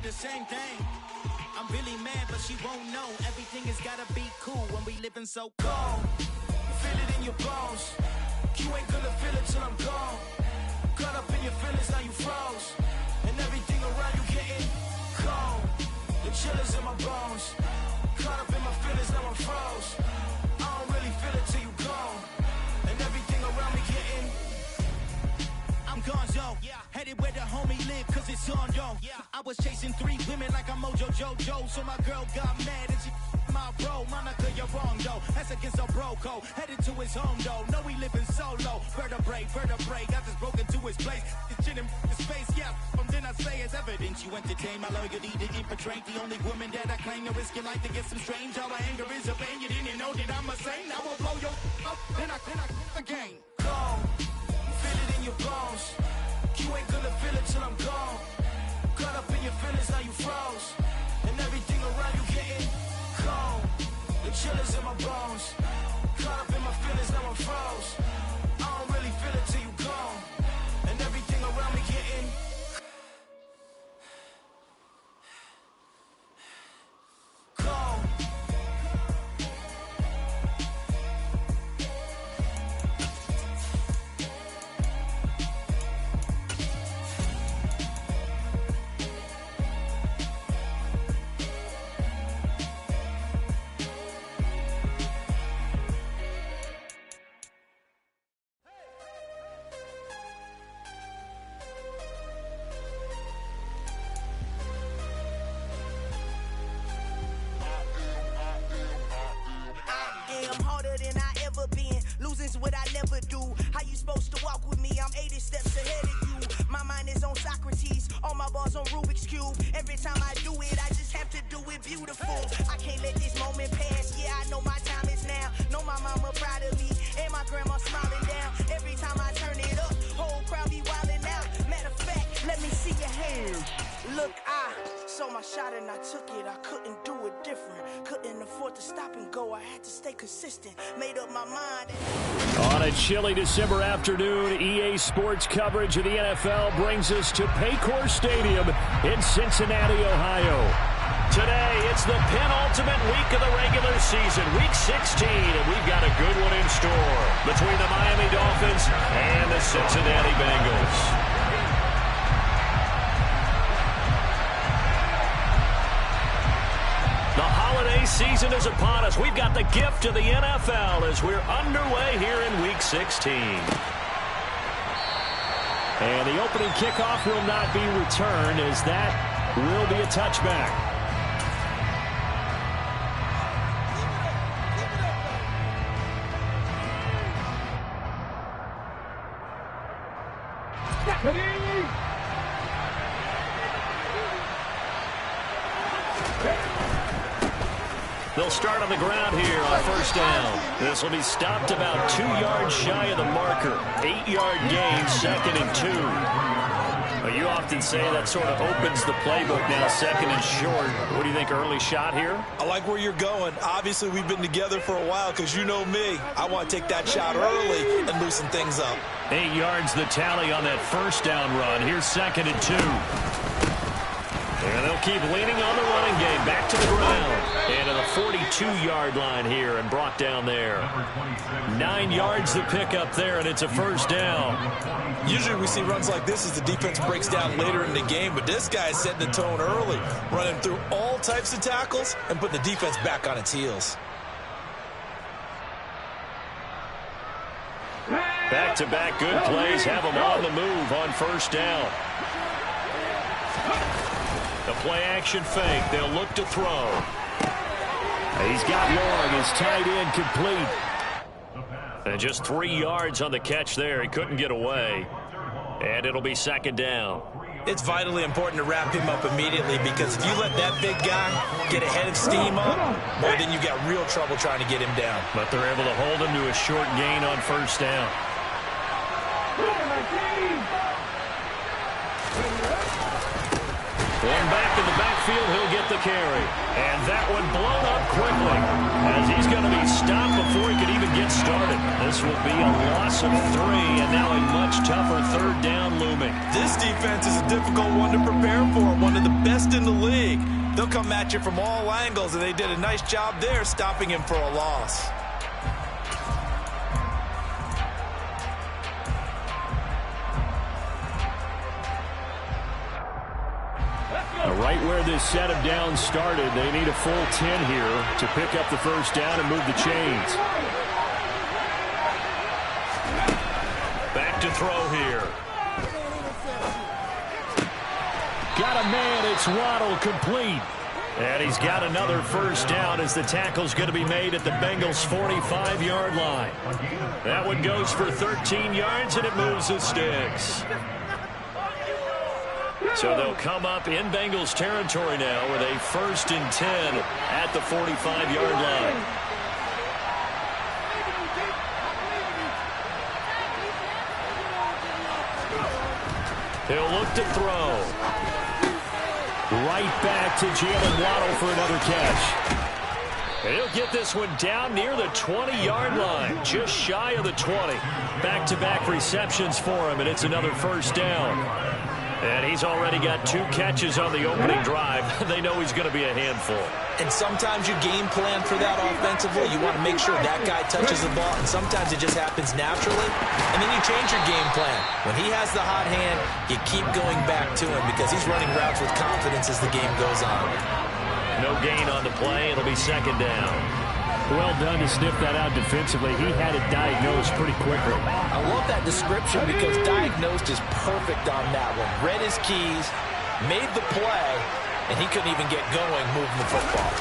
the same thing. I'm really mad, but she won't know. Everything has gotta be cool when we living so cold. Feel it in your bones. You ain't gonna feel it till I'm gone. Caught up in your feelings, now you froze. And everything around you getting cold. The chillers in my bones. Caught up in my feelings, now I'm froze. I don't really feel it till you gone. And everything around me getting I'm gonzo, headed where the homie live, cause it's on, yo. I was chasing 3 women like I'm Mojo Jojo, so my girl got mad and she my bro. Monica, you're wrong, though. That's against our bro code. Headed to his home, though. No, we living solo. Vertebrae. I just broke into his place. This shit in his face, yeah. From then I say it's evidence. You entertain my loyalty to infiltrate. The only woman that I claim to risk your life to get some strange. All my anger is a pain. You didn't know that I'm a saint. Now I'll blow your up. Then I again. Gone. Feel it in your bones. You ain't gonna feel it till I'm gone. Caught up in your feelings, now you froze. And everything around you getting cold. The chillers in my bones. Caught up in my feelings, now I'm froze. I don't really feel it till you gone. And everything around me getting cold. What I never do. How you supposed to walk with me? I'm 80 steps ahead of you. My mind is on Socrates, all my balls on Rubik's Cube. Every time I do it, I just have to do it beautiful. I can't let this moment pass. Yeah, I know my time is now. Know my mama proud of me, and my grandma smiling down. Every time I turn it up, whole crowd be wilding out. Matter of fact, let me see your hands. Look, I saw my shot and I took it. I couldn't do it different. Couldn't afford to stop and go. I had to stay consistent. Made up my mind. On a chilly December afternoon, EA Sports coverage of the NFL brings us to Paycor Stadium in Cincinnati, Ohio. Today, it's the penultimate week of the regular season, week 16, and we've got a good one in store between the Miami Dolphins and the Cincinnati Bengals. The holiday season is upon us. We've got the gift of the NFL as we're underway here in Week 16. And the opening kickoff will not be returned as that will be a touchback. They'll start on the ground here on first down. This will be stopped about 2 yards shy of the marker. 8-yard gain, 2nd and 2. Well, you often say that sort of opens the playbook now, 2nd and short. What do you think, early shot here? I like where you're going. Obviously, we've been together for a while because you know me. I want to take that shot early and loosen things up. 8 yards the tally on that first down run. Here's 2nd and 2. And they'll keep leaning on the running game. Back to the ground. And to the 42-yard line here and brought down there. 9 yards to pick up there, and it's a first down. Usually we see runs like this as the defense breaks down later in the game, but this guy is setting the tone early, running through all types of tackles and putting the defense back on its heels. Back-to-back good plays have them on the move on first down. The play-action fake. They'll look to throw. He's got Long. His tight end complete. And just 3 yards on the catch there. He couldn't get away. And it'll be 2nd down. It's vitally important to wrap him up immediately because if you let that big guy get ahead of steam up, well, then you've got real trouble trying to get him down. But they're able to hold him to a short gain on first down. Going back in the backfield, he'll get the carry. And that one blown up quickly as he's going to be stopped before he could even get started. This will be a loss of 3, and now a much tougher third down looming. This defense is a difficult one to prepare for, one of the best in the league. They'll come at you from all angles, and they did a nice job there stopping him for a loss. Right where this set of downs started, they need a full 10 here to pick up the first down and move the chains. Back to throw here. Got a man, it's Waddle, complete. And he's got another first down as the tackle's going to be made at the Bengals' 45-yard line. That one goes for 13 yards, and it moves the sticks. So they'll come up in Bengals territory now with a 1st and 10 at the 45-yard line. He'll look to throw. Right back to Jalen Waddle for another catch. And he'll get this one down near the 20-yard line, just shy of the 20. Back-to-back receptions for him, and it's another first down. And he's already got 2 catches on the opening drive. They know he's going to be a handful. And sometimes you game plan for that offensively. You want to make sure that guy touches the ball, and sometimes it just happens naturally. And then you change your game plan. When he has the hot hand, you keep going back to him because he's running routes with confidence as the game goes on. No gain on the play. It'll be 2nd down. Well done to sniff that out defensively. He had it diagnosed pretty quickly. I love that description because diagnosed is perfect on that one. Read his keys, made the play, and he couldn't even get going moving the football.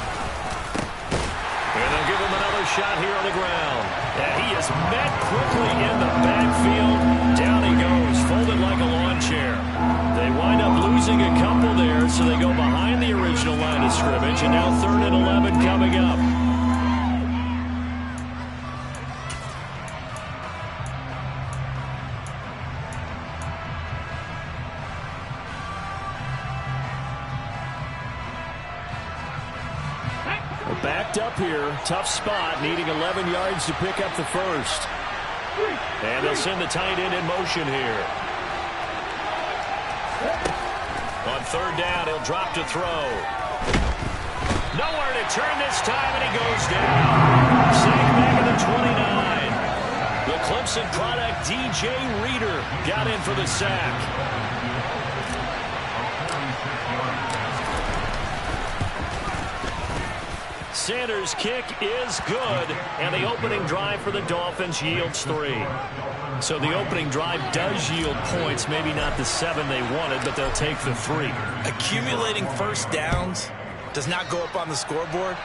And they'll give him another shot here on the ground. And he is met quickly in the backfield. Down he goes, folded like a lawn chair. They wind up losing a couple there, so they go behind the original line of scrimmage, and now 3rd and 11 coming up. Backed up here, tough spot, needing 11 yards to pick up the first. And they'll send the tight end in motion here. On 3rd down, he'll drop to throw. Nowhere to turn this time, and he goes down. Sacked back at the 29. The Clemson product, DJ Reader, got in for the sack. Sanders' kick is good, and the opening drive for the Dolphins yields 3. So the opening drive does yield points, maybe not the 7 they wanted, but they'll take the 3. Accumulating first downs does not go up on the scoreboard,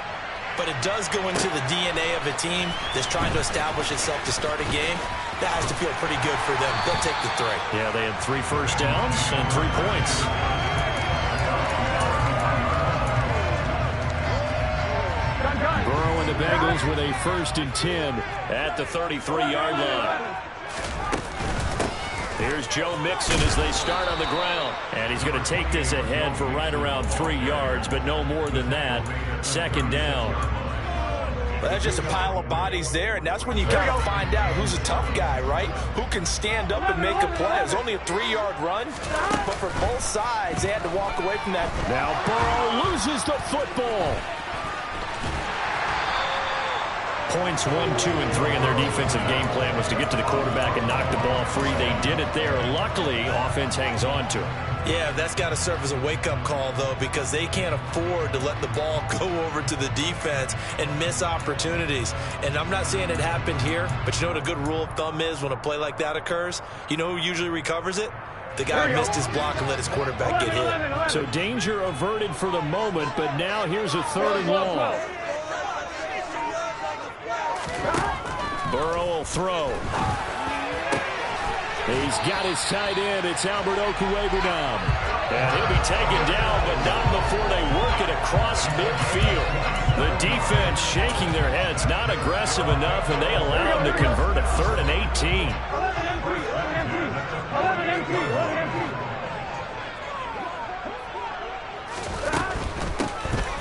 but it does go into the DNA of a team that's trying to establish itself to start a game. That has to feel pretty good for them. They'll take the 3. Yeah, they had 3 first downs and 3 points. Burrow and the Bengals with a 1st and 10 at the 33-yard line. Here's Joe Mixon as they start on the ground. And he's going to take this ahead for right around 3 yards, but no more than that. 2nd down. Well, that's just a pile of bodies there, and that's when you kind of find out who's a tough guy, right? Who can stand up and make a play. It was only a 3-yard run, but for both sides, they had to walk away from that. Now Burrow loses the football. Points 1, 2, and 3 in their defensive game plan was to get to the quarterback and knock the ball free. They did it there. Luckily, offense hangs on to it. Yeah, that's got to serve as a wake-up call, though, because they can't afford to let the ball go over to the defense and miss opportunities. And I'm not saying it happened here, but you know what a good rule of thumb is when a play like that occurs? You know who usually recovers it? The guy who missed his block and let his quarterback get hit. So danger averted for the moment, but now here's a 3rd and long. Burrow will throw. He's got his tight end. It's Albert Okwuegbunam. And he'll be taken down, but not before they work it across midfield. The defense shaking their heads, not aggressive enough, and they allow him to convert a 3rd and 18.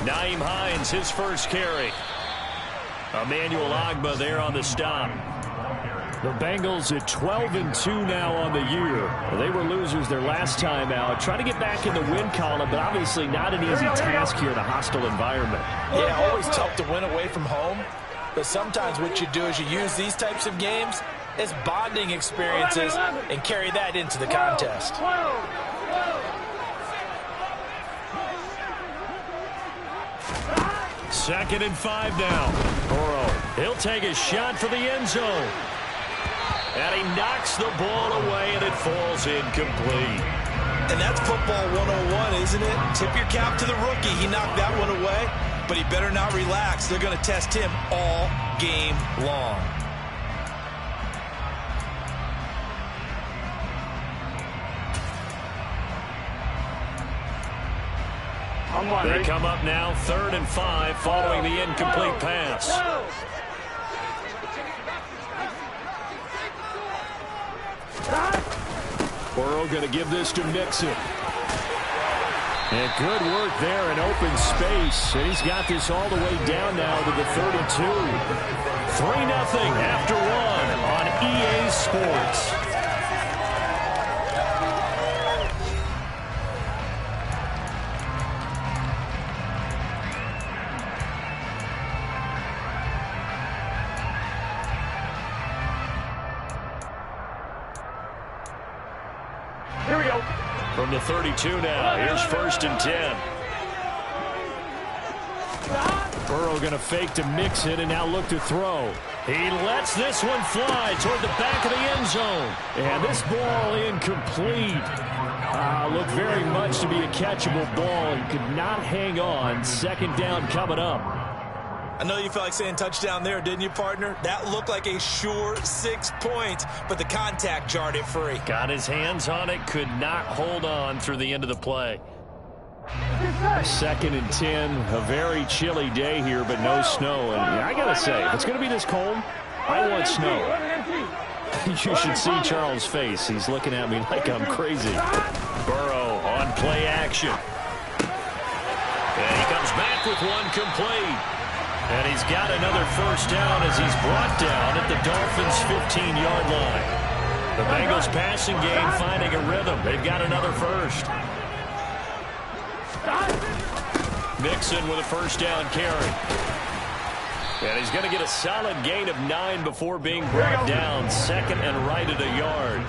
Nyheim Hines, his first carry. Emmanuel Ogbah there on the stop. The Bengals at 12-2 now on the year. They were losers their last time out. Trying to get back in the win column, but obviously not an easy task here in a hostile environment. Yeah, always tough to win away from home. But sometimes what you do is you use these types of games as bonding experiences and carry that into the contest. Second and 5 now. Burrow, he'll take a shot for the end zone. And he knocks the ball away, and it falls incomplete. And that's football 101, isn't it? Tip your cap to the rookie. He knocked that one away, but he better not relax. They're going to test him all game long. They come up now, 3rd and 5, following the incomplete pass. Burrow going to give this to Mixon. And good work there in open space. And he's got this all the way down now to the 32. 3-0 after 1 on EA Sports. From the 32 now, here's 1st and 10. Burrow going to fake to Mixon and now look to throw. He lets this one fly toward the back of the end zone. And this ball incomplete. Looked very much to be a catchable ball. He could not hang on. 2nd down coming up. I know you felt like saying touchdown there, didn't you, partner? That looked like a sure 6 points, but the contact jarred it free. Got his hands on it, could not hold on through the end of the play. 2nd and 10, a very chilly day here, but no snow. And I got to say, if it's going to be this cold, I want snow. You should see Charles' face. He's looking at me like I'm crazy. Burrow on play action. And he comes back with one complete. And he's got another 1st down as he's brought down at the Dolphins' 15-yard line. The Bengals passing game finding a rhythm. They've got another 1st. Mixon with a 1st down carry. And he's going to get a solid gain of 9 before being brought down. 2nd and right at a yard.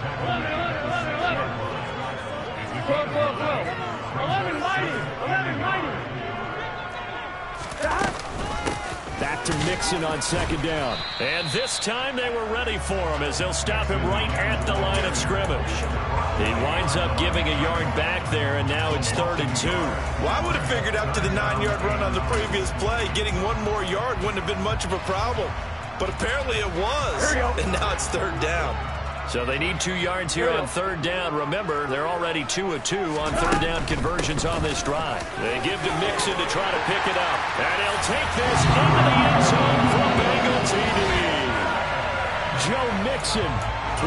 11 Back to Mixon on 2nd down. And this time they were ready for him as they'll stop him right at the line of scrimmage. He winds up giving a yard back there, and now it's 3rd and 2. Well, I would have figured after the 9-yard run on the previous play, getting 1 more yard wouldn't have been much of a problem. But apparently it was, and now it's 3rd down. So they need 2 yards here on 3rd down. Remember, they're already 2 of 2 on 3rd down conversions on this drive. They give to Mixon to try to pick it up. And he'll take this into the end zone for Bengal TD. Joe Mixon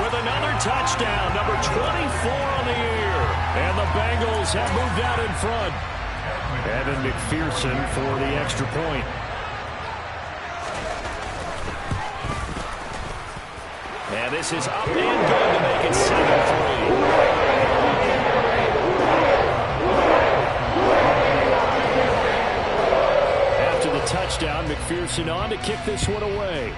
with another touchdown, number 24 on the year. And the Bengals have moved out in front. Evan McPherson for the extra point. And this is up and good to make it 7-3. After the touchdown, McPherson on to kick this one away.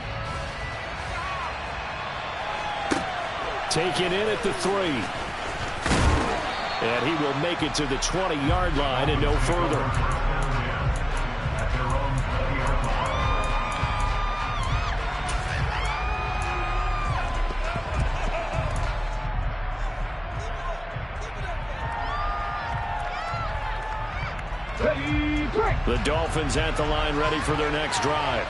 Taken in at the 3. And he will make it to the 20-yard line and no further. The Dolphins at the line ready for their next drive.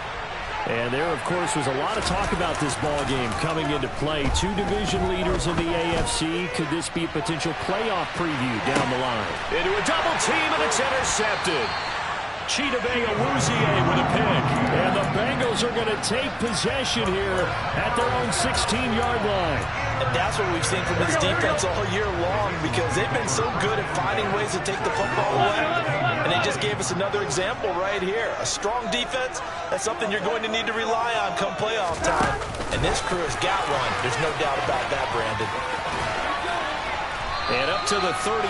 And there, of course, was a lot of talk about this ball game coming into play. 2 division leaders in the AFC. Could this be a potential playoff preview down the line? Into a double team, and it's intercepted. Chidobe Awuzie with a pick. And the Bengals are going to take possession here at their own 16-yard line. And that's what we've seen from this defense all year long, because they've been so good at finding ways to take the football away. And they just gave us another example right here. A strong defense, that's something you're going to need to rely on come playoff time. And this crew has got one. There's no doubt about that, Brandon. And up to the 35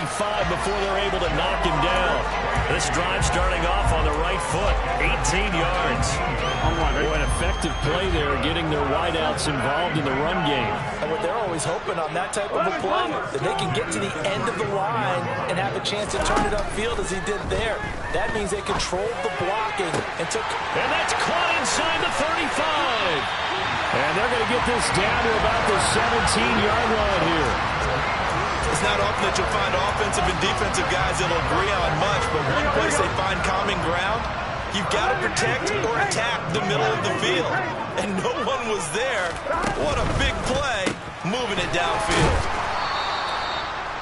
before they're able to knock him down. This drive starting off on the right foot, 18 yards. Boy, an effective play there, getting their wideouts involved in the run game. And what they're always hoping on that type of a play, that they can get to the end of the line and have a chance to turn it upfield as he did there. That means they controlled the blocking and took... And that's caught inside the 35. And they're going to get this down to about the 17-yard line here. It's not often that you'll find offensive and defensive guys that'll agree on much, but one place they find common ground, you've got to protect or attack the middle of the field. And no one was there. What a big play, moving it downfield.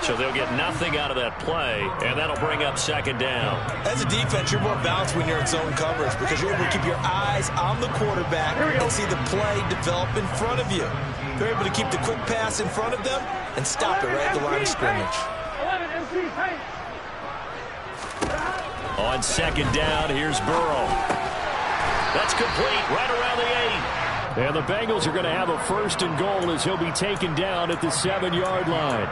So they'll get nothing out of that play, and that'll bring up second down. As a defense, you're more balanced when you're in zone coverage because you're able to keep your eyes on the quarterback and see the play develop in front of you. They're able to keep the quick pass in front of them and stop it right at the line of scrimmage. On second down, here's Burrow. That's complete, right around the 8. And the Bengals are going to have a first and goal as he'll be taken down at the 7-yard line.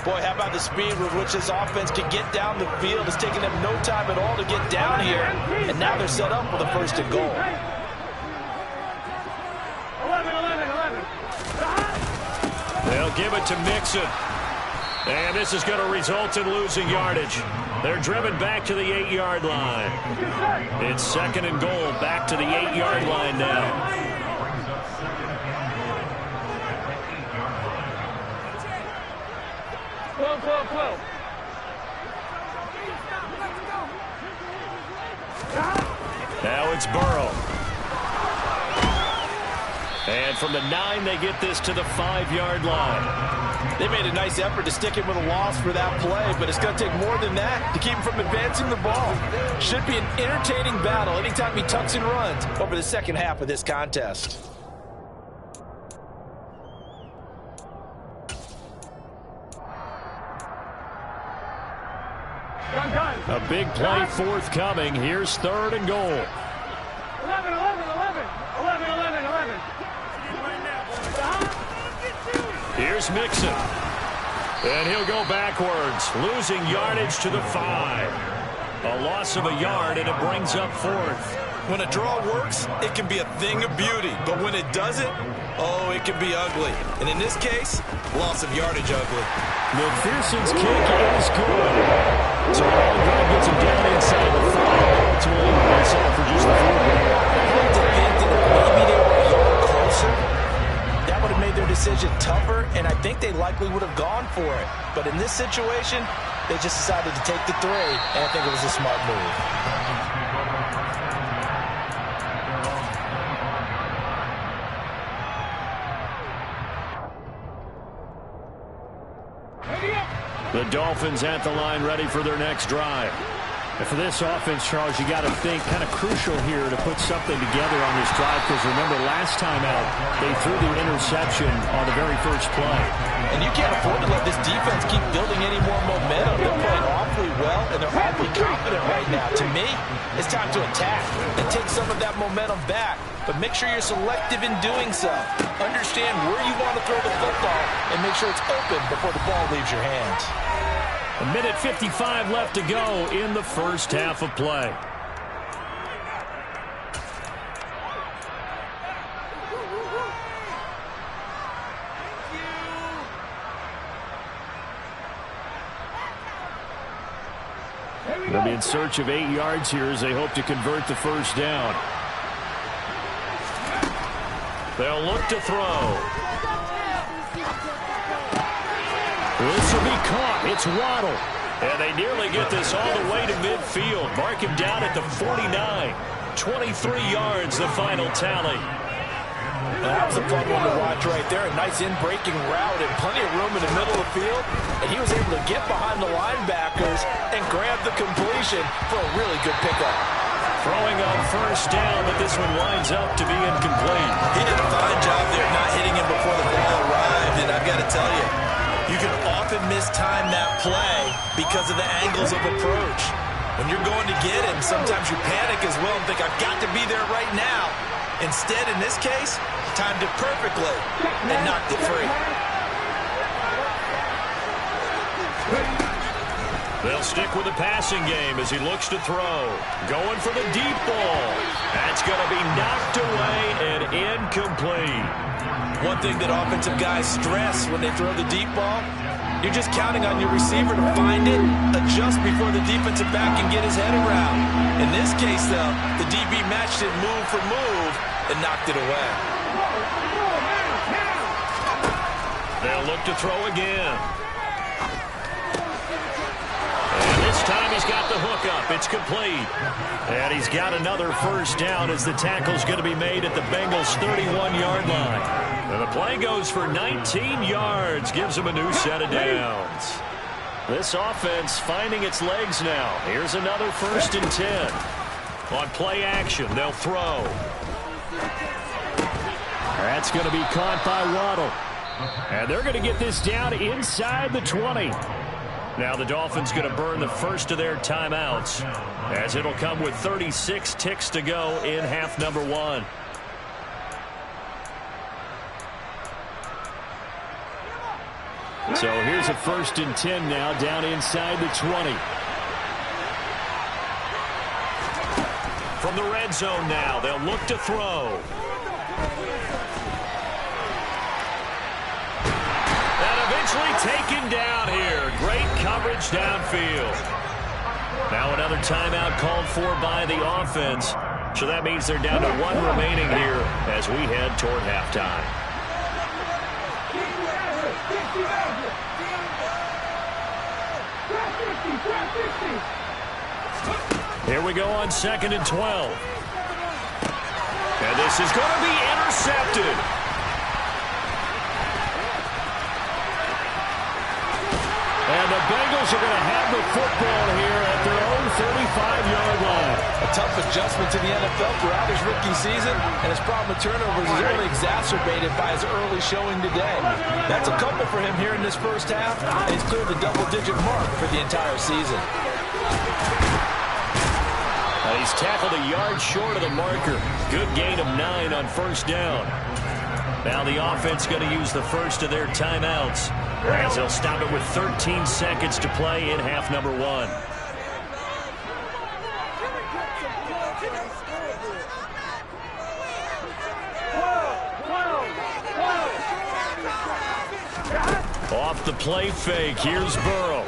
Boy, how about the speed with which this offense can get down the field? It's taken them no time at all to get down here. And now they're set up with a first and goal. They'll give it to Mixon. And this is going to result in losing yardage. They're driven back to the 8-yard line. It's second and goal, back to the 8-yard line now. Now it's Burrow. And from the 9, they get this to the 5-yard line. They made a nice effort to stick him with a loss for that play, but it's going to take more than that to keep him from advancing the ball. Should be an entertaining battle anytime he tucks and runs over the second half of this contest. A big play forthcoming. Here's third and goal. 11. Here's Mixon. And he'll go backwards, losing yardage to the 5. A loss of a yard, and it brings up fourth. When a draw works, it can be a thing of beauty. But when it doesn't, oh, it can be ugly. And in this case, loss of yardage ugly. McPherson's kick is good. So Allen gets him down inside the 5. It's only one set for just the 4. I like to think that if maybe they were a yard closer, that would have made their decision tougher, and I think they likely would have gone for it. But in this situation, they just decided to take the 3, and I think it was a smart move. The Dolphins at the line, ready for their next drive. And for this offense, Charles, you got to think kind of crucial here to put something together on this drive, because remember last time out, they threw the interception on the very first play. And you can't afford to let this defense keep building any more momentum. They're playing awfully well, and they're awfully confident right now. To me, it's time to attack and take some of that momentum back. But make sure you're selective in doing so. Understand where you want to throw the football and make sure it's open before the ball leaves your hands. A minute 55 left to go in the first half of play. They'll be in search of 8 yards here as they hope to convert the first down. They'll look to throw. This will be caught. It's Waddle. And they nearly get this all the way to midfield. Mark him down at the 49. 23 yards, the final tally. That was a fun one to watch right there. A nice in-breaking route and plenty of room in the middle of the field. And he was able to get behind the linebackers and grab the completion for a really good pickup. Throwing on first down, but this one winds up to be incomplete. He did a fine job there not hitting him before the ball arrived. And I've got to tell you, you can often mistime that play because of the angles of approach. When you're going to get it, and sometimes you panic as well and think, I've got to be there right now. Instead, in this case, timed it perfectly and knocked it free. They'll stick with the passing game as he looks to throw. Going for the deep ball. That's going to be knocked away and incomplete. One thing that offensive guys stress when they throw the deep ball, you're just counting on your receiver to find it, adjust before the defensive back can get his head around. In this case, though, the DB matched it move for move and knocked it away. They'll look to throw again. And this time he's got the hook up. It's complete. And he's got another first down as the tackle's going to be made at the Bengals' 31-yard line. And the play goes for 19 yards, gives him a new set of downs. This offense finding its legs now. Here's another 1st and 10. On play action, they'll throw. That's going to be caught by Waddle. And they're going to get this down inside the 20. Now the Dolphins going to burn the first of their timeouts, as it'll come with 36 ticks to go in half number 1. So here's a 1st and 10 now down inside the 20. From the red zone now, they'll look to throw. And eventually taken down here. Great coverage downfield. Now another timeout called for by the offense. So that means they're down to 1 remaining here as we head toward halftime. Here we go on 2nd and 12. And this is going to be intercepted. And the Bengals are going to have the football here at their own 35-yard line. A tough adjustment to the NFL throughout his rookie season, and his problem with turnovers is only exacerbated by his early showing today. That's a couple for him here in this first half, and he's cleared the double-digit mark for the entire season. He's tackled a yard short of the marker. Good gain of 9 on 1st down. Now the offense going to use the first of their timeouts, as they'll stop it with 13 seconds to play in half number 1. Off the play fake, here's Burrow.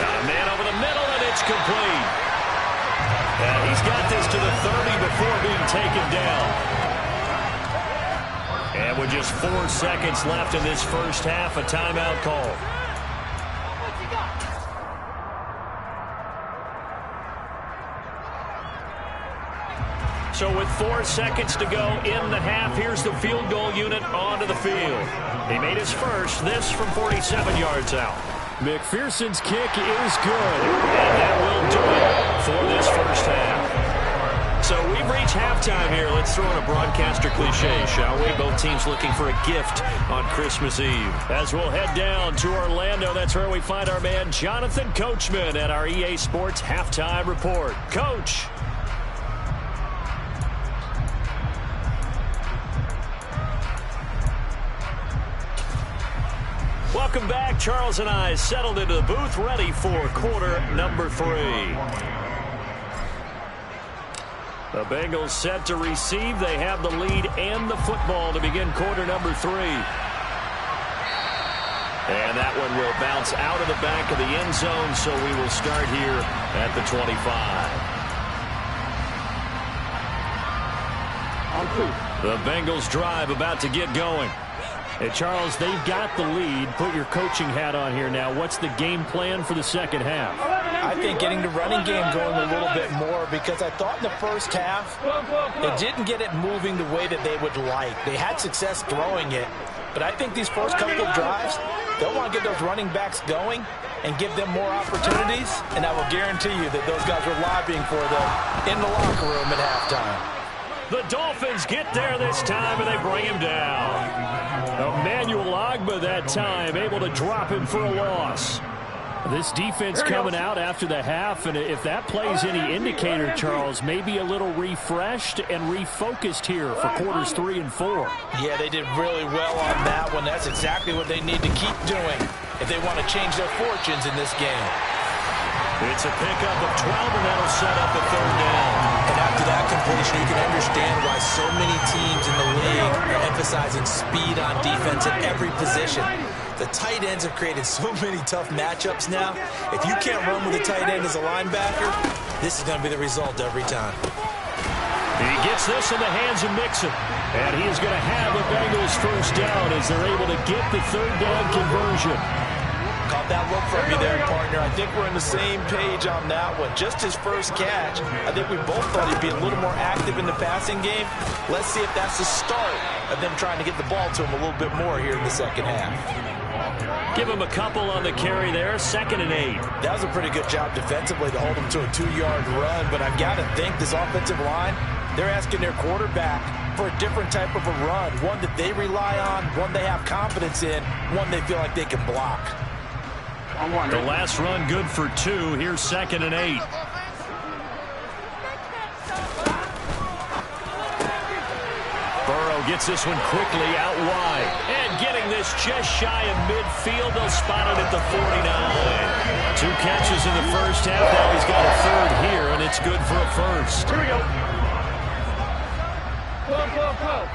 Got a man over the middle, and it's complete. And he's got this to the 30 before being taken down. And with just 4 seconds left in this first half, a timeout call. So with 4 seconds to go in the half, here's the field goal unit onto the field. He made his first, this from 47 yards out. McPherson's kick is good, and that will do it for this first half. So we've reached halftime here. Let's throw in a broadcaster cliche, shall we? Both teams looking for a gift on Christmas Eve. As we'll head down to Orlando, that's where we find our man Jonathan Coachman at our EA Sports Halftime Report. Coach. Welcome back. Charles and I settled into the booth, ready for quarter number 3. The Bengals set to receive. They have the lead and the football to begin quarter number 3. And that one will bounce out of the back of the end zone, so we will start here at the 25. The Bengals drive about to get going. Hey, Charles, they've got the lead. Put your coaching hat on here now. What's the game plan for the second half? I think getting the running game going a little bit more, because I thought in the first half they didn't get it moving the way that they would like. They had success throwing it, but I think these first couple of drives, they'll want to get those running backs going and give them more opportunities, and I will guarantee you that those guys were lobbying for them in the locker room at halftime. The Dolphins get there this time, and they bring him down. Emmanuel Ogbah that time able to drop him for a loss. This defense coming out after the half, and if that plays any indicator, Charles, maybe a little refreshed and refocused here for quarters 3 and 4. Yeah, they did really well on that one. That's exactly what they need to keep doing if they want to change their fortunes in this game. It's a pickup of 12, and that'll set up a third down. And after that completion, you can understand why so many teams in the league are emphasizing speed on defense at every position. The tight ends have created so many tough matchups now. If you can't run with a tight end as a linebacker, this is going to be the result every time. He gets this in the hands of Mixon. And he is going to have a Bengals first down as they're able to get the third down conversion. Caught that look from you there, partner. I think we're on the same page on that one. Just his first catch. I think we both thought he'd be a little more active in the passing game. Let's see if that's the start of them trying to get the ball to him a little bit more here in the second half. Give him a couple on the carry there, 2nd and 8. That was a pretty good job defensively to hold him to a 2-yard run, but I've got to think this offensive line, they're asking their quarterback for a different type of a run, one that they rely on, one they have confidence in, one they feel like they can block. The last run good for 2. Here's 2nd and 8. Burrow gets this one quickly out wide. And getting this just shy of midfield. They'll spot it at the 49. 2 catches in the first half. Now he's got a third here, and it's good for a first. Here we go. Go.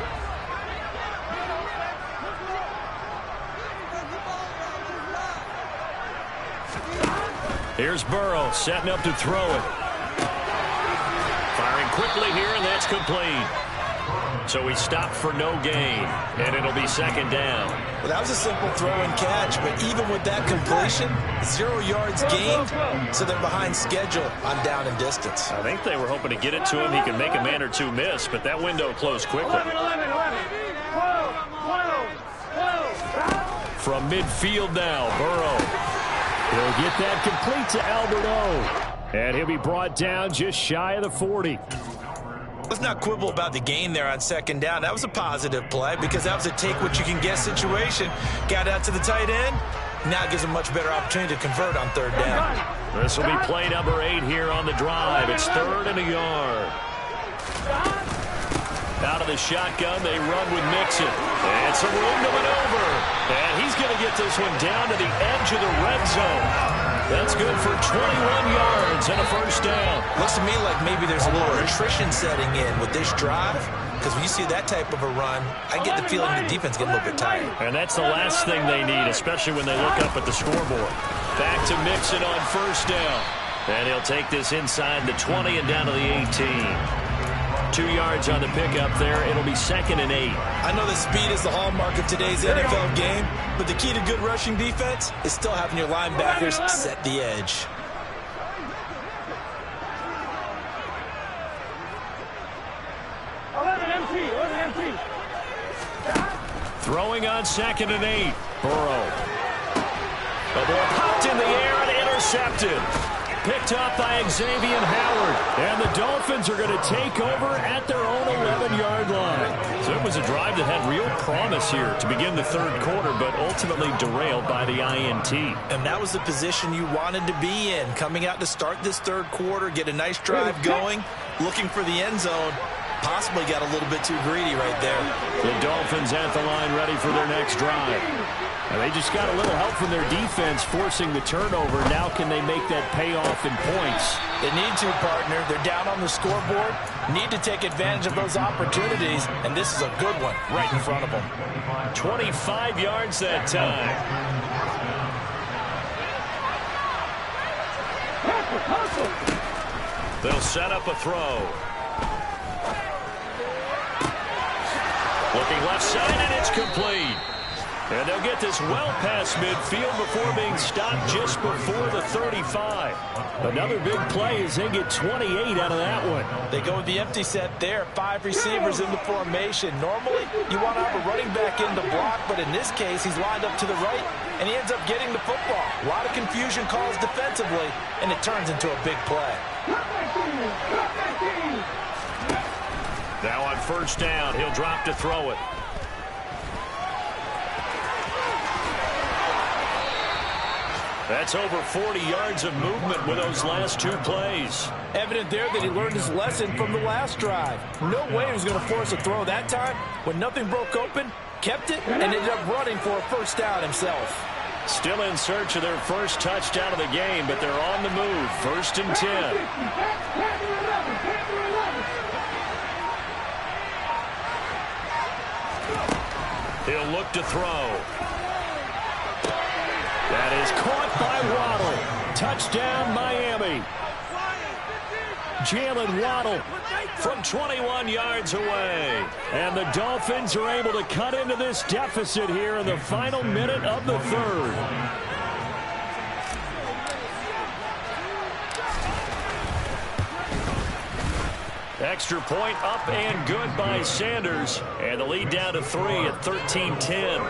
Here's Burrow setting up to throw it. Firing quickly here, and that's complete. So he stopped for no gain, and it'll be 2nd down. Well, that was a simple throw and catch, but even with that completion, 0 yards gained, so they're behind schedule on down and distance. I think they were hoping to get it to him. He could make a man or two miss, but that window closed quickly. 11. 12. From midfield now, Burrow. He'll get that complete to Alberto. And he'll be brought down just shy of the 40. Let's not quibble about the gain there on 2nd down. That was a positive play because that was a take-what-you-can-get situation. Got out to the tight end. Now it gives him a much better opportunity to convert on 3rd down. This will be play number 8 here on the drive. It's 3rd and a yard. Out of the shotgun, they run with Mixon. And some room to maneuver. And he's going to get this one down to the edge of the red zone. That's good for 21 yards and a first down. Looks to me like maybe there's a little attrition setting in with this drive. Because when you see that type of a run, I get the feeling the defense get a little bit tired. And that's the last thing they need, especially when they look up at the scoreboard. Back to Mixon on first down. And he'll take this inside the 20 and down to the 18. 2 yards on the pickup there. It'll be 2nd and 8. I know that speed is the hallmark of today's NFL game, but the key to good rushing defense is still having your linebackers set the edge. Empty. Throwing on 2nd and 8. Burrow. The ball popped in the air and intercepted. Picked up by Xavier Howard. And the Dolphins are going to take over at their own 11-yard line. So it was a drive that had real promise here to begin the 3rd quarter, but ultimately derailed by the INT. And that was the position you wanted to be in. Coming out to start this 3rd quarter, get a nice drive going, looking for the end zone. Possibly got a little bit too greedy right there. The Dolphins at the line ready for their next drive. And they just got a little help from their defense forcing the turnover. Now can they make that payoff in points? They need to, partner. They're down on the scoreboard. Need to take advantage of those opportunities. And this is a good one right in front of them. 25 yards that time. They'll set up a throw. Looking left side, and it's complete. And they'll get this well past midfield before being stopped just before the 35. Another big play as they get 28 out of that one. They go with the empty set there. 5 receivers in the formation. Normally, you want to have a running back in the block, but in this case, he's lined up to the right, and he ends up getting the football. A lot of confusion caused defensively, and it turns into a big play. Now on first down, he'll drop to throw it. That's over 40 yards of movement with those last 2 plays. Evident there that he learned his lesson from the last drive. No way he was going to force a throw that time. When nothing broke open, kept it, and ended up running for a first down himself. Still in search of their first touchdown of the game, but they're on the move. 1st and 10. He'll look to throw. That is caught by Waddle. Touchdown, Miami. Jalen Waddle from 21 yards away. And the Dolphins are able to cut into this deficit here in the final minute of the 3rd. Extra point up and good by Sanders. And the lead down to 3 at 13-10.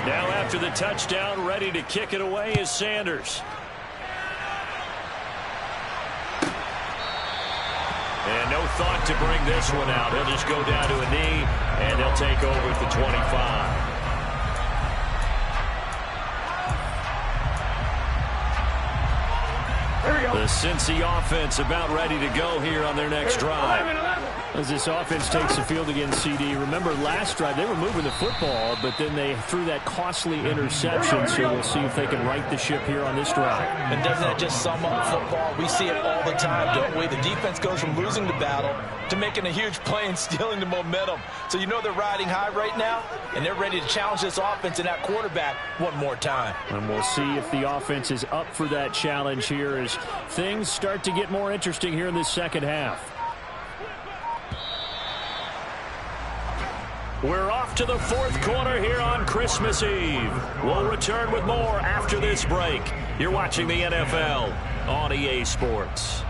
Now after the touchdown, ready to kick it away is Sanders. And no thought to bring this one out. He'll just go down to a knee, and they'll take over at the 25. The Cincy offense about ready to go here on their next drive. As this offense takes the field against CD, remember last drive they were moving the football, but then they threw that costly interception, so we'll see if they can right the ship here on this drive. And doesn't that just sum up football? We see it all the time, don't we? The defense goes from losing the battle to making a huge play and stealing the momentum. So you know they're riding high right now, and they're ready to challenge this offense and that quarterback one more time. And we'll see if the offense is up for that challenge here as things start to get more interesting here in this second half. We're off to the 4th quarter here on Christmas Eve. We'll return with more after this break. You're watching the NFL on EA Sports.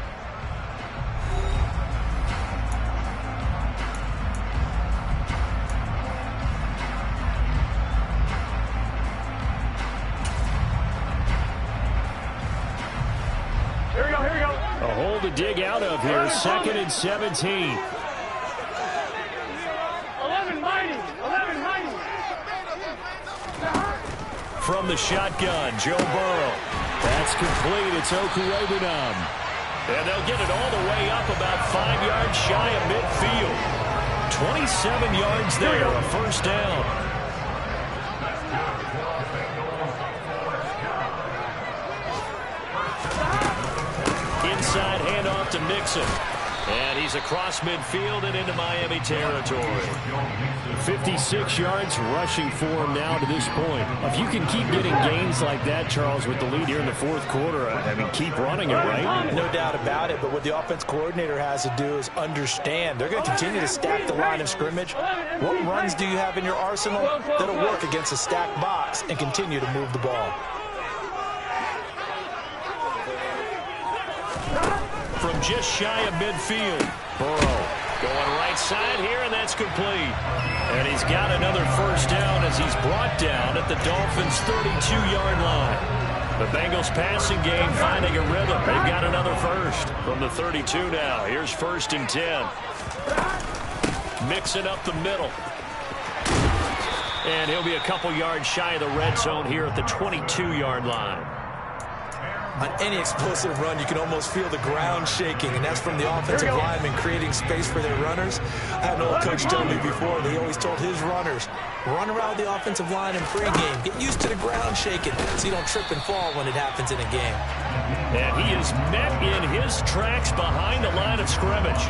Here we go. A hole to dig out of here. 2nd and 17. 11 mighty. From the shotgun, Joe Burrow. That's complete. It's Okurebunom. And they'll get it all the way up about 5 yards shy of midfield. 27 yards there, a first down. Inside handoff to Mixon. And he's across midfield and into Miami territory. 56 yards rushing for him now to this point. If you can keep getting gains like that, Charles, with the lead here in the 4th quarter, I mean, keep running it, right? No doubt about it, but what the offense coordinator has to do is understand. They're going to continue to stack the line of scrimmage. What runs do you have in your arsenal that'll work against a stacked box and continue to move the ball? From just shy of midfield, Burrow going right side here, and that's complete. And he's got another first down as he's brought down at the Dolphins' 32-yard line. The Bengals passing game finding a rhythm. They've got another first from the 32 now. Here's 1st and 10. Mixing up the middle. And he'll be a couple yards shy of the red zone here at the 22-yard line. On any explosive run, you can almost feel the ground shaking, and that's from the offensive linemen creating space for their runners. I had an old coach tell me before, they always told his runners, run around the offensive line in pregame. Get used to the ground shaking so you don't trip and fall when it happens in a game. And he is met in his tracks behind the line of scrimmage.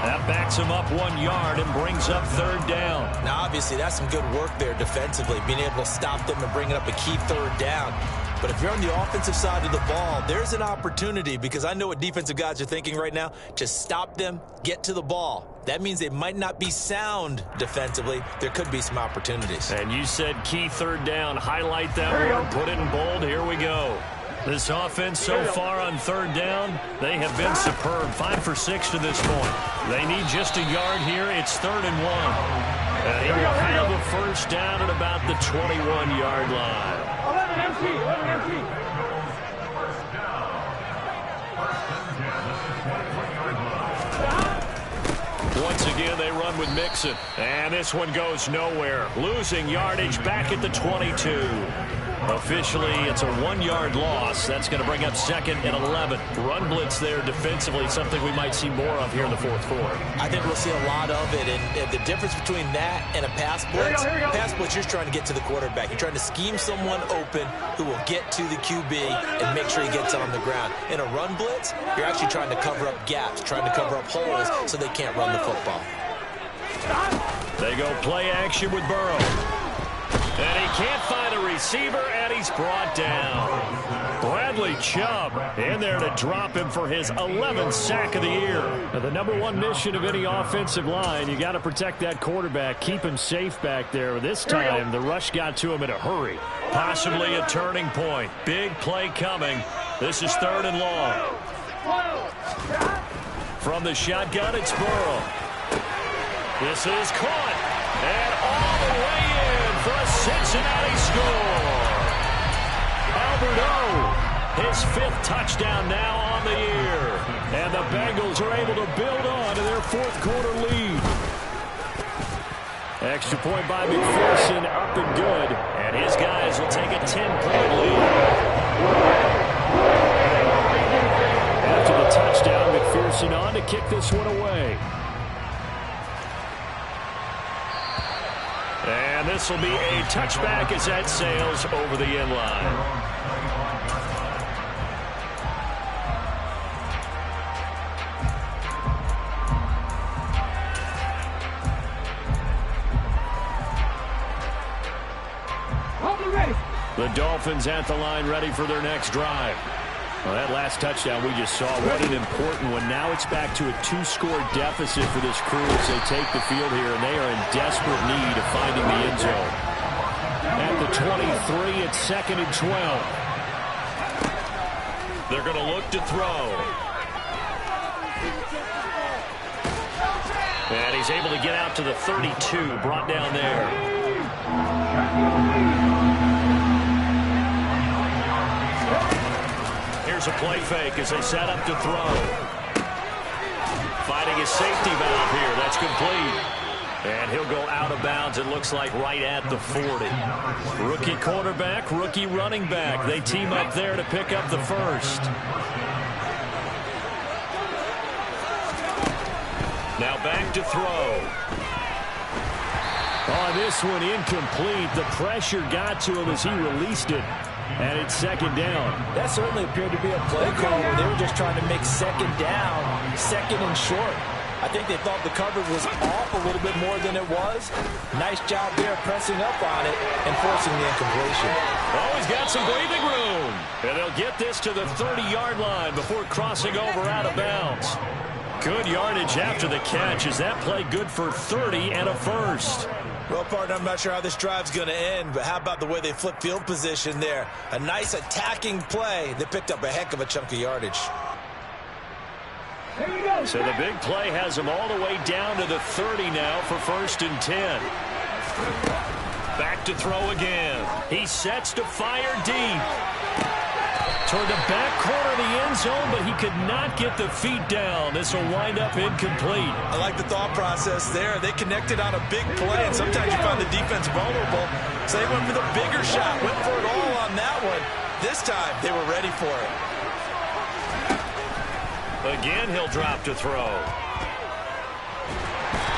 That backs him up 1 yard and brings up 3rd down. Now, obviously, that's some good work there defensively, being able to stop them and bringing up a key 3rd down. But if you're on the offensive side of the ball, there's an opportunity, because I know what defensive guys are thinking right now. Just stop them, get to the ball. That means they might not be sound defensively. There could be some opportunities. And you said key 3rd down. Highlight that word. Put it in bold. Here we go. This offense so far on 3rd down, they have been superb. 5 for 6 to this point. They need just a yard here. It's 3rd and 1. And he will have a first down at about the 21-yard line. 11 empty. Once again, they run with Mixon. And this one goes nowhere. Losing yardage back at the 22. Officially, it's a 1-yard loss. That's going to bring up 2nd and 11. Run blitz there defensively, something we might see more of here in the fourth quarter. I think we'll see a lot of it. And the difference between that and a pass blitz, you're trying to get to the quarterback. You're trying to scheme someone open who will get to the QB and make sure he gets on the ground. In a run blitz, you're actually trying to cover up gaps, trying to cover up holes so they can't run the football. They go play action with Burrow. And he can't find a receiver, and he's brought down. Bradley Chubb in there to drop him for his 11th sack of the year. Now, the number one mission of any offensive line, you got to protect that quarterback, keep him safe back there. This time, the rush got to him in a hurry. Possibly a turning point. Big play coming. This is 3rd and long. From the shotgun, it's Burrow. This is caught. And all the way in for a Cincinnati score. Albert O, his 5th touchdown now on the year. And the Bengals are able to build on to their 4th quarter lead. Extra point by McPherson, up and good. And his guys will take a 10-point lead. After the touchdown, McPherson on to kick this one away. And this will be a touchback as that sails over the end line. The Dolphins at the line ready for their next drive. Well, that last touchdown we just saw, what an important one. Now it's back to a 2-score deficit for this crew as they take the field here, and they are in desperate need of finding the end zone. At the 23, it's 2nd and 12. They're going to look to throw. And he's able to get out to the 32, brought down there. Here's a play fake as they set up to throw. Fighting his safety valve here. That's complete. And he'll go out of bounds, it looks like, right at the 40. Rookie quarterback, rookie running back. They team up there to pick up the first. Now back to throw. On this one, incomplete. The pressure got to him as he released it. And it's 2nd down. That certainly appeared to be a play call where they were just trying to make 2nd down, 2nd and short. I think they thought the coverage was off a little bit more than it was. Nice job there pressing up on it and forcing the incompletion. Oh, he's got some breathing room. And they'll get this to the 30-yard line before crossing over out of bounds. Good yardage after the catch. Is that play good for 30 and a first? Well, partner, I'm not sure how this drive's going to end, but how about the way they flip field position there? A nice attacking play. They picked up a heck of a chunk of yardage. So the big play has them all the way down to the 30 now for 1st and 10. Back to throw again. He sets to fire deep. Toward the back corner of the end zone, but he could not get the feet down. This will wind up incomplete. I like the thought process there. They connected on a big play, and sometimes you find the defense vulnerable. So they went for the bigger shot, went for it all on that one. This time, they were ready for it. Again, he'll drop to throw.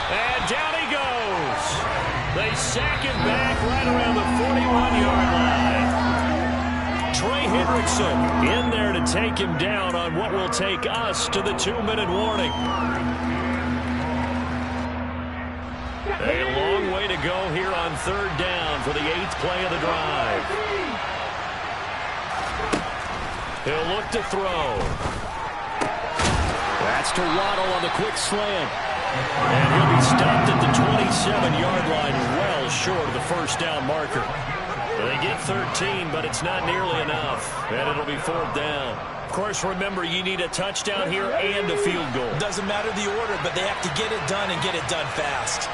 And down he goes. They sack him back right around the 41-yard line. Trey Hendrickson in there to take him down on what will take us to the 2-minute warning. A long way to go here on 3rd down for the 8th play of the drive. He'll look to throw. That's to Waddle on the quick slant. And he'll be stopped at the 27-yard line, well short of the 1st down marker. They get 13, but it's not nearly enough. And it'll be 4th down. Of course, remember, you need a touchdown here and a field goal. Doesn't matter the order, but they have to get it done and get it done fast.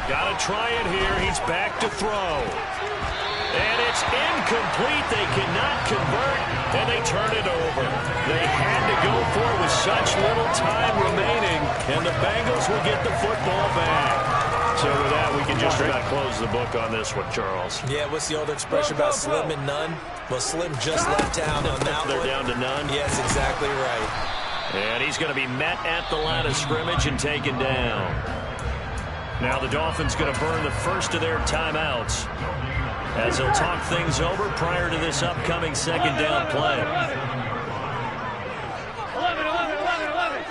Got to try it here. He's back to throw. And it's incomplete. They cannot convert, and they turn it over. They had to go for it with such little time remaining, and the Bengals will get the football back. So with that, we can just about close the book on this one, Charles. Yeah, what's the old expression about slim and none? Well, Slim just left town on that one. They're down to none? Yes, exactly right. And he's going to be met at the line of scrimmage and taken down. Now the Dolphins going to burn the first of their timeouts as they'll talk things over prior to this upcoming second down play. 11.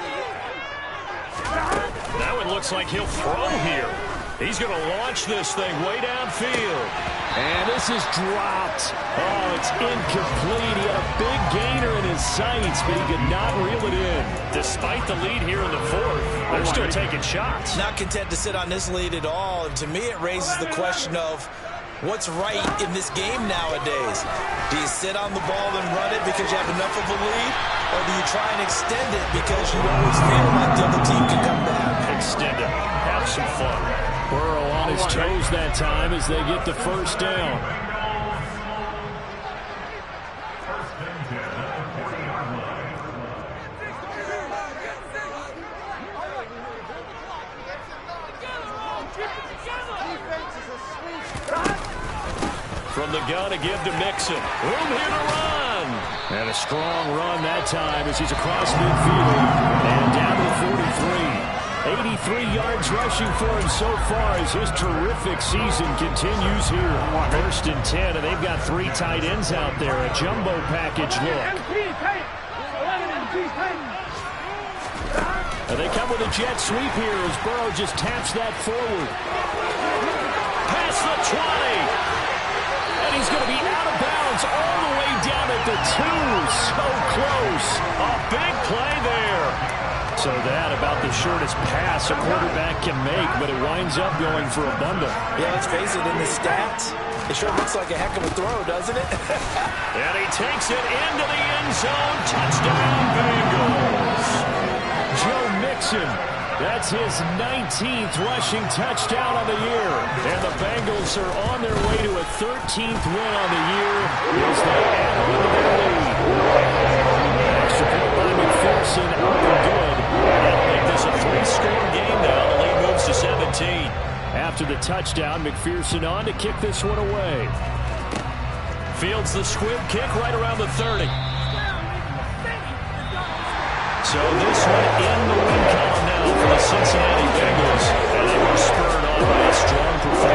Now it looks like he'll throw here. He's going to launch this thing way downfield. And this is dropped. Oh, it's incomplete. He had a big gainer in his sights, but he could not reel it in. Despite the lead here in the fourth, they're still taking shots. Not content to sit on this lead at all. And to me, it raises the question of what's right in this game nowadays. Do you sit on the ball and run it because you have enough of a lead? Or do you try and extend it because you always feel like the other team can come back? Extend it. Have some fun. Burrow on his toes that time as they get the first down. From the gun to give to Mixon. Room here to run. And a strong run that time as he's across midfield. And down to the 43. 83 yards rushing for him so far as his terrific season continues here. First and 10, and they've got three tight ends out there. A jumbo package look. And they come with a jet sweep here as Burrow just taps that forward. Past the 20. And he's going to be out of bounds all the way down at the 2. So close. A big play there. So that about the shortest pass a quarterback can make, but it winds up going for a bundle. Yeah, let's face it, in the stats, it sure looks like a heck of a throw, doesn't it? And he takes it into the end zone. Touchdown, Bengals. Joe Mixon. That's his 19th rushing touchdown on the year. And the Bengals are on their way to a 13th win on the year as they add on to their lead. Extra point by McPherson, up and good. That'll make this a 3-score game now. The lead moves to 17. After the touchdown, McPherson on to kick this one away. Fields the squib kick right around the 30. So this one in the win column now for the Cincinnati